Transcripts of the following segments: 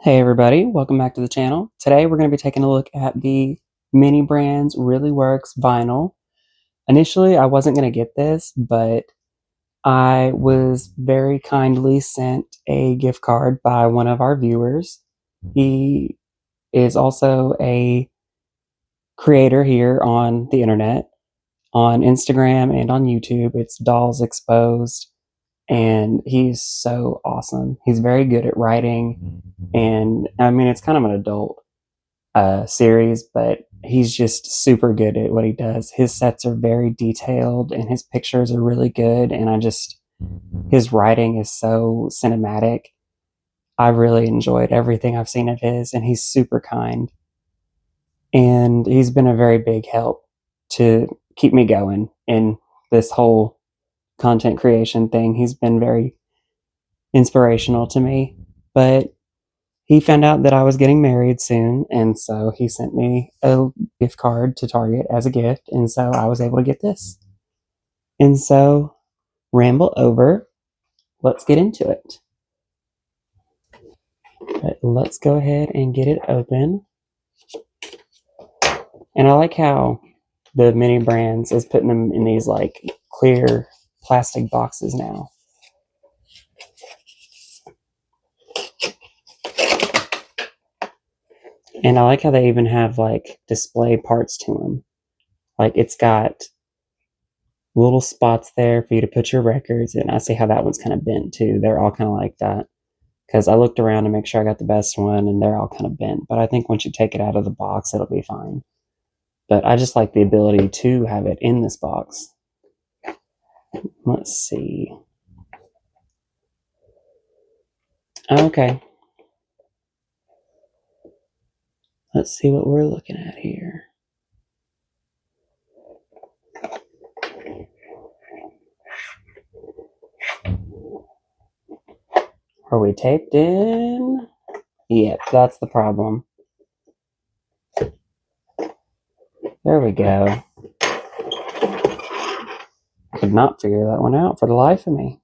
Hey everybody, welcome back to the channel. Today we're going to be taking a look at the Minibrands Really Works vinyl. Initially I wasn't going to get this, but I was very kindly sent a gift card by one of our viewers. He is also a creator here on the internet, on Instagram and on YouTube. It's Dolls Exposed, and he's so awesome. He's very good at writing, and I mean it's kind of an adult series, but he's just super good at what he does. His sets are very detailed and his pictures are really good, and his writing is so cinematic. I really enjoyed everything I've seen of his, and he's super kind, and he's been a very big help to keep me going in this whole content creation thing. He's been very inspirational to me, but he found out that I was getting married soon, and so he sent me a gift card to Target as a gift, and so I was able to get this. And so, ramble over, let's get into it. But let's go ahead and get it open. And I like how the Minibrands is putting them in these like clear plastic boxes now. And I like how they even have like display parts to them. Like it's got little spots there for you to put your records, and I see how that one's kind of bent too. They're all kind of like that, because I looked around to make sure I got the best one, and they're all kind of bent, but I think once you take it out of the box it'll be fine. But I just like the ability to have it in this box. Let's see. Okay, let's see what we're looking at here. Are we taped in? Yep, that's the problem. There we go. Could not figure that one out for the life of me.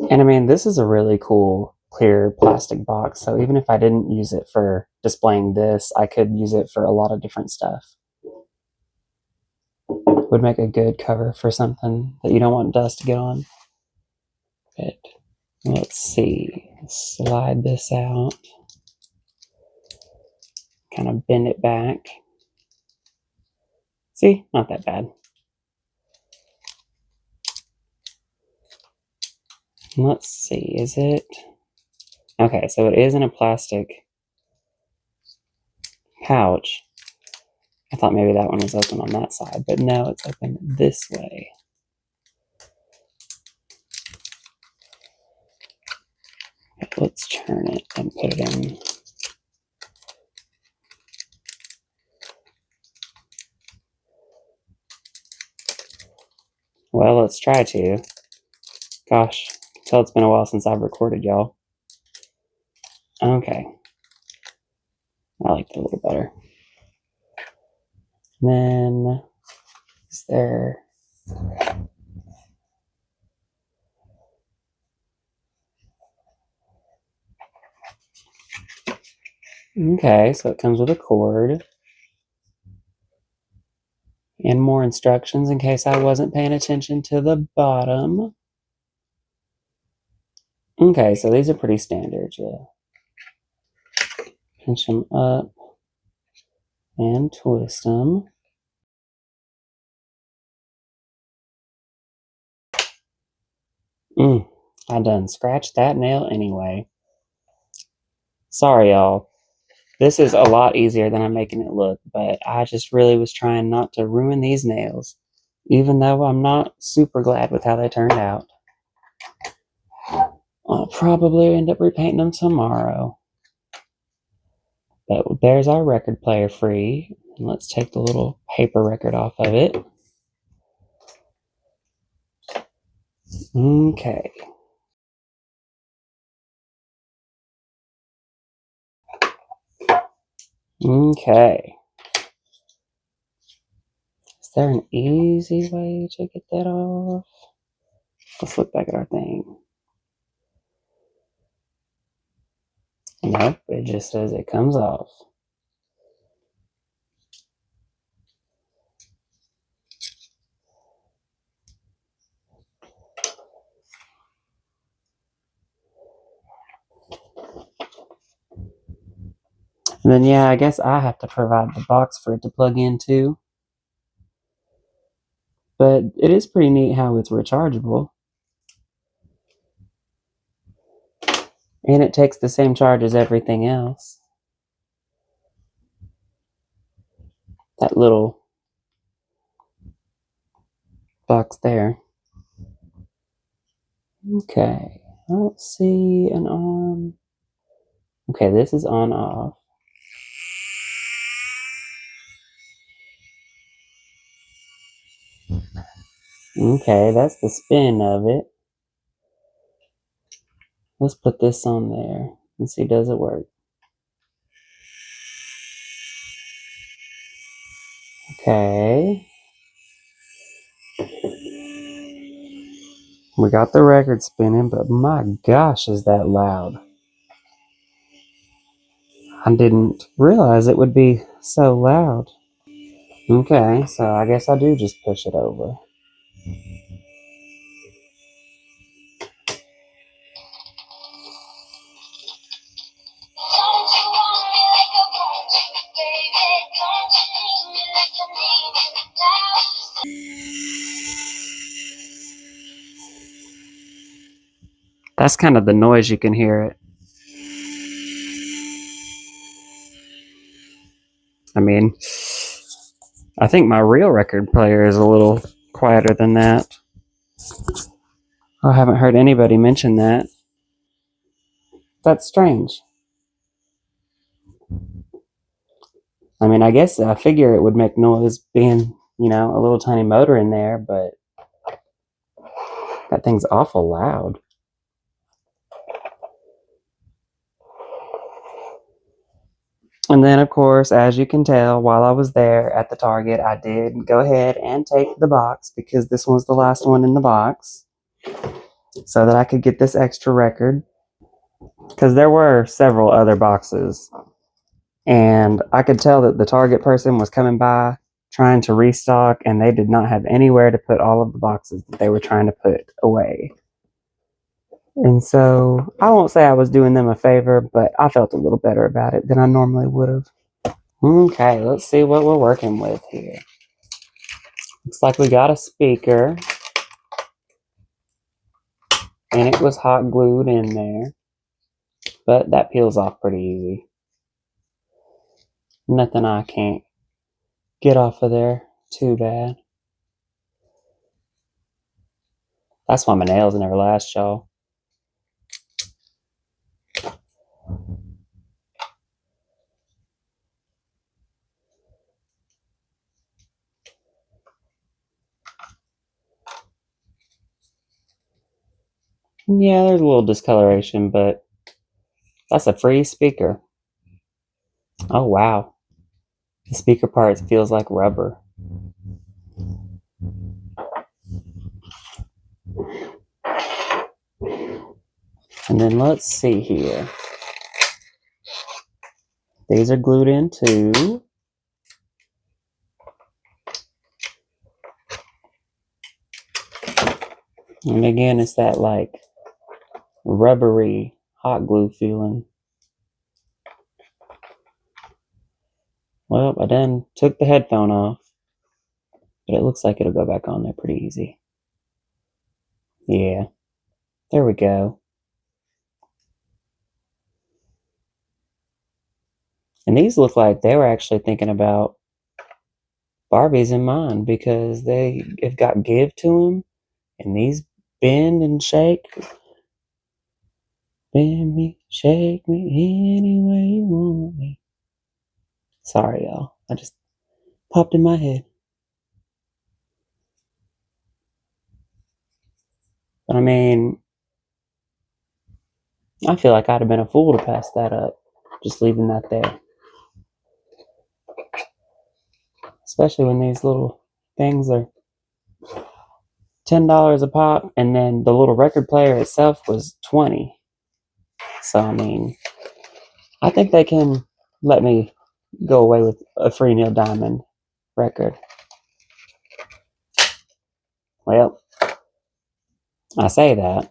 And I mean, this is a really cool clear plastic box, so even if I didn't use it for displaying this, I could use it for a lot of different stuff. Would make a good cover for something that you don't want dust to get on. But let's see. Slide this out. Kind of bend it back. See? Not that bad. Let's see. Is it? Okay, so it is in a plastic pouch. I thought maybe that one was open on that side, but no, it's open this way. Let's turn it and put it in. Well, let's try to. Gosh, I can tell it's been a while since I've recorded, y'all. Okay. I like that a little better. Then, is there... Okay, so it comes with a cord. And more instructions in case I wasn't paying attention to the bottom. Okay, so these are pretty standard, yeah. Pinch them up and twist them. I done scratched that nail anyway. Sorry, y'all. This is a lot easier than I'm making it look, but I just really was trying not to ruin these nails, even though I'm not super glad with how they turned out. I'll probably end up repainting them tomorrow. But there's our record player free. And let's take the little paper record off of it. Okay. Okay. Is there an easy way to get that off? Let's look back at our thing. Nope, it just says it comes off. And then, yeah, I guess I have to provide the box for it to plug into. But it is pretty neat how it's rechargeable. And it takes the same charge as everything else. That little box there. Okay, I don't see an on. Okay, this is on off. Okay, that's the spin of it. Let's put this on there and see, does it work? Okay. We got the record spinning, but my gosh, is that loud. I didn't realize it would be so loud. Okay, so I guess I do just push it over. That's kind of the noise, you can hear it. I mean, I think my real record player is a little quieter than that. I haven't heard anybody mention that. That's strange. I mean, I guess I figure it would make noise being, you know, a little tiny motor in there, but that thing's awful loud. And then, of course, as you can tell, while I was there at the Target, I did go ahead and take the box because this was the last one in the box so that I could get this extra record. Because there were several other boxes. And I could tell that the Target person was coming by trying to restock, and they did not have anywhere to put all of the boxes that they were trying to put away. And so I won't say I was doing them a favor, but I felt a little better about it than I normally would have. Okay, let's see what we're working with here. Looks like we got a speaker. And it was hot glued in there. But that peels off pretty easy. Nothing I can't get off of there too bad. That's why my nails never last, y'all. Yeah, there's a little discoloration, but that's a free speaker. Oh, wow. The speaker part feels like rubber. And then let's see here. These are glued in too. And again, it's that like rubbery hot glue feeling. Well, I done took the headphone off, but it looks like it'll go back on there pretty easy. Yeah, there we go. And these look like they were actually thinking about Barbies in mind because they have got give to them, and these bend and shake. Bend me, shake me any way you want me. Sorry, y'all. I just popped in my head. But I mean, I feel like I'd have been a fool to pass that up, just leaving that there. Especially when these little things are $10 a pop, and then the little record player itself was 20. So I mean, I think they can let me go away with a free Neil Diamond record. Well, I say that.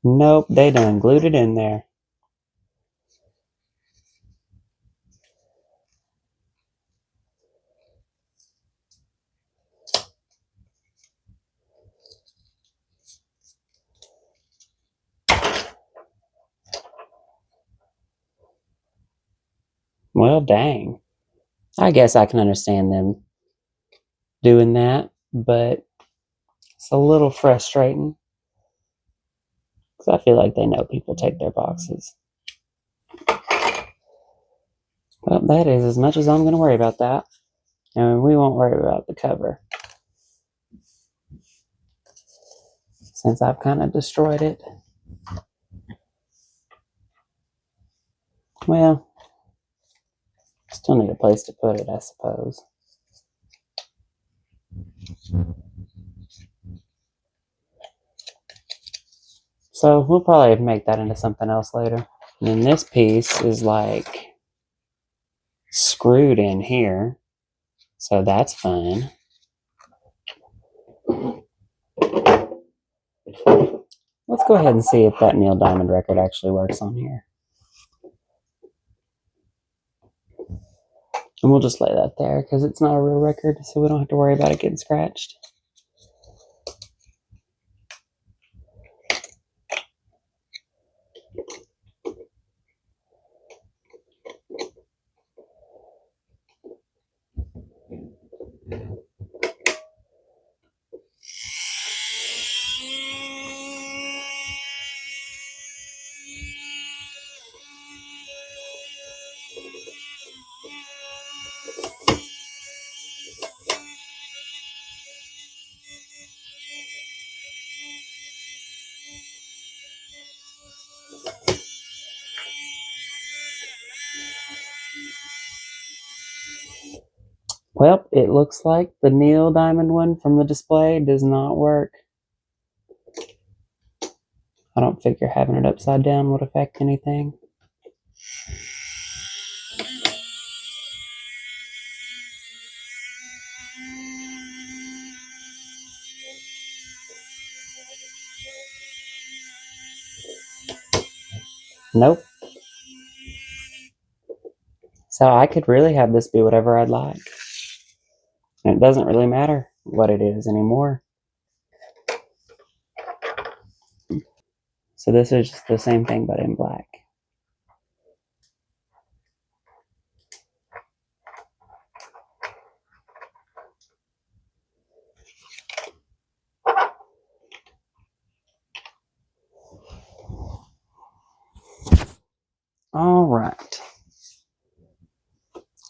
Nope, they done glued it in there. Well, dang. I guess I can understand them doing that, but it's a little frustrating because I feel like they know people take their boxes. Well, that is as much as I'm going to worry about that. And we won't worry about the cover since I've kind of destroyed it. Well, still need a place to put it, I suppose. So we'll probably make that into something else later. And then this piece is like screwed in here, so that's fun. Let's go ahead and see if that Neil Diamond record actually works on here. And we'll just lay that there because it's not a real record, so we don't have to worry about it getting scratched. Well, it looks like the Neil Diamond one from the display does not work. I don't figure having it upside down would affect anything. Nope. So I could really have this be whatever I'd like. And it doesn't really matter what it is anymore. So this is just the same thing but in black. All right.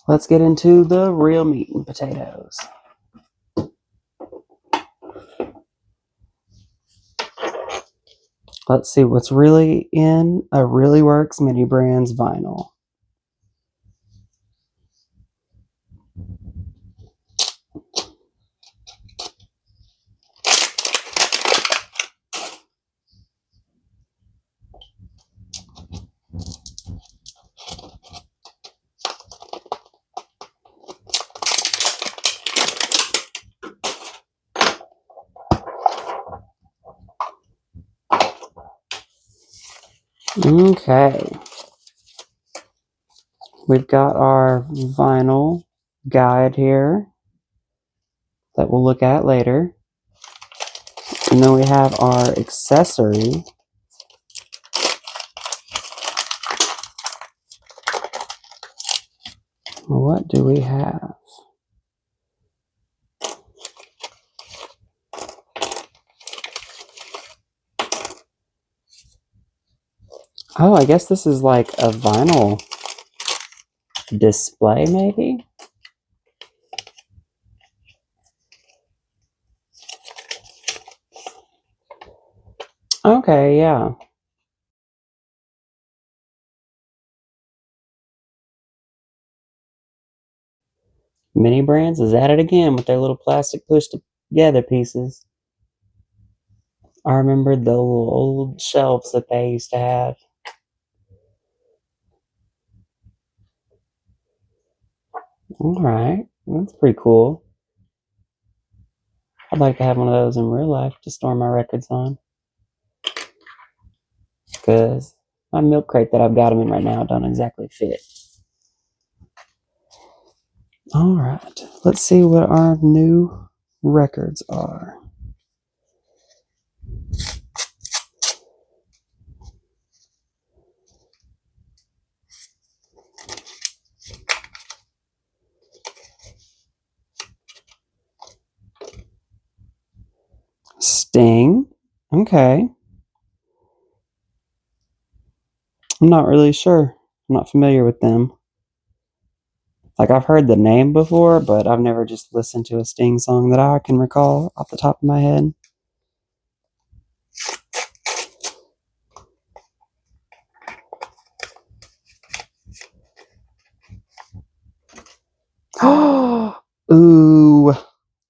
Let's get into the real meat and potatoes. Let's see what's really in a Really Works Minibrands vinyl. Okay. We've got our vinyl guide here that we'll look at later. And then we have our accessory. What do we have? Oh, I guess this is like a vinyl display, maybe? Okay, yeah. Minibrands is at it again with their little plastic push to together pieces. I remember the little old shelves that they used to have. All right, that's pretty cool. I'd like to have one of those in real life to store my records on. Because my milk crate that I've got them in right now don't exactly fit. All right, let's see what our new records are. Sting. Okay. I'm not really sure. I'm not familiar with them. Like, I've heard the name before, but I've never just listened to a Sting song that I can recall off the top of my head. Ooh,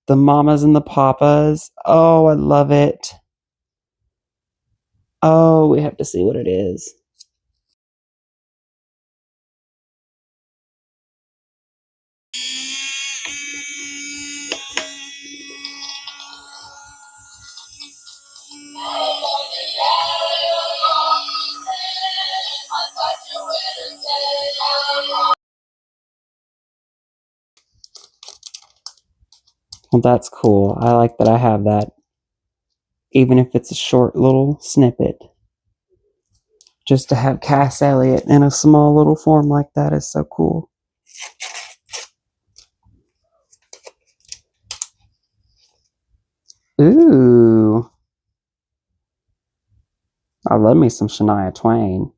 the Mamas and the Papas. Oh, I love it. Oh, we have to see what it is. Well, that's cool. I like that I have that, even if it's a short little snippet. Just to have Cass Elliot in a small little form like that is so cool. Ooh. I love me some Shania Twain.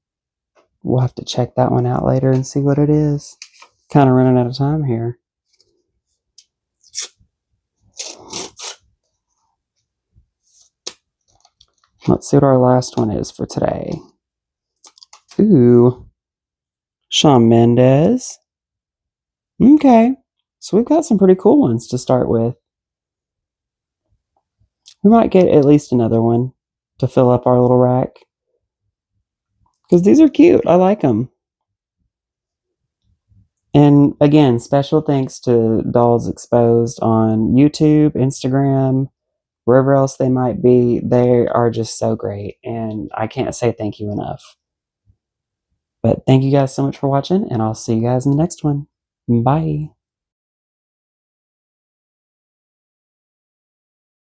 We'll have to check that one out later and see what it is. Kind of running out of time here. Let's see what our last one is for today. Ooh. Shawn Mendes. Okay. So we've got some pretty cool ones to start with. We might get at least another one to fill up our little rack. Because these are cute. I like them. And again, special thanks to Dolls Exposed on YouTube, Instagram, wherever else they might be. They are just so great. And I can't say thank you enough. But thank you guys so much for watching, and I'll see you guys in the next one. Bye.